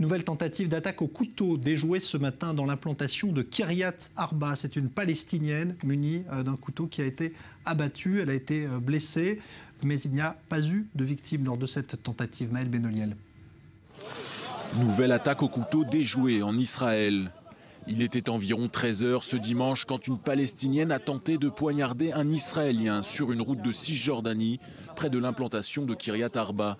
Nouvelle tentative d'attaque au couteau déjouée ce matin dans l'implantation de Kiryat Arba. C'est une Palestinienne munie d'un couteau qui a été abattue. Elle a été blessée, mais il n'y a pas eu de victimes lors de cette tentative. Maël Benoliel. Nouvelle attaque au couteau déjouée en Israël. Il était environ 13 h ce dimanche quand une Palestinienne a tenté de poignarder un Israélien sur une route de Cisjordanie, près de l'implantation de Kiryat Arba.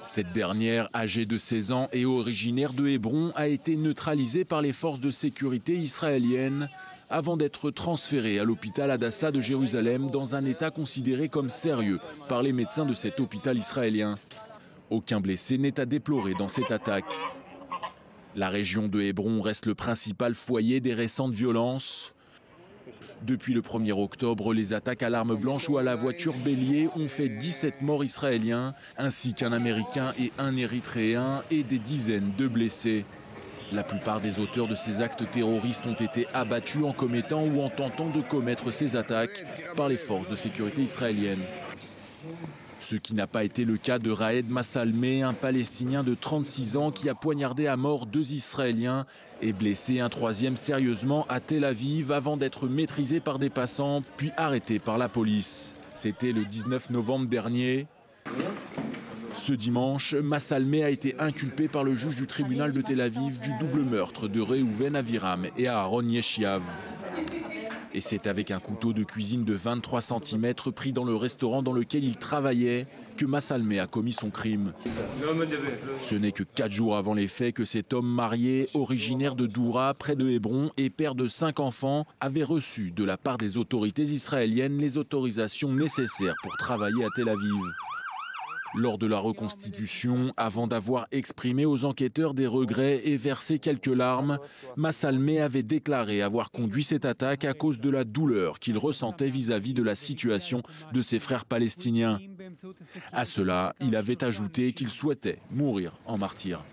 Cette dernière, âgée de 16 ans et originaire de Hébron, a été neutralisée par les forces de sécurité israéliennes avant d'être transférée à l'hôpital Hadassah de Jérusalem dans un état considéré comme sérieux par les médecins de cet hôpital israélien. Aucun blessé n'est à déplorer dans cette attaque. La région de Hébron reste le principal foyer des récentes violences. Depuis le 1er octobre, les attaques à l'arme blanche ou à la voiture bélier ont fait 17 morts israéliens, ainsi qu'un Américain et un Érythréen et des dizaines de blessés. La plupart des auteurs de ces actes terroristes ont été abattus en commettant ou en tentant de commettre ces attaques par les forces de sécurité israéliennes. Ce qui n'a pas été le cas de Raed Massalmeh, un Palestinien de 36 ans qui a poignardé à mort 2 Israéliens et blessé un 3e sérieusement à Tel Aviv avant d'être maîtrisé par des passants puis arrêté par la police. C'était le 19 novembre dernier. Ce dimanche, Massalmeh a été inculpé par le juge du tribunal de Tel Aviv du double meurtre de Reuven Aviram et Aaron Yeshiav. Et c'est avec un couteau de cuisine de 23 cm pris dans le restaurant dans lequel il travaillait que Massalmeh a commis son crime. Ce n'est que 4 jours avant les faits que cet homme marié, originaire de Doura, près de Hébron, et père de 5 enfants, avait reçu de la part des autorités israéliennes les autorisations nécessaires pour travailler à Tel Aviv. Lors de la reconstitution, avant d'avoir exprimé aux enquêteurs des regrets et versé quelques larmes, Massalmeh avait déclaré avoir conduit cette attaque à cause de la douleur qu'il ressentait vis-à-vis de la situation de ses frères palestiniens. À cela, il avait ajouté qu'il souhaitait mourir en martyr.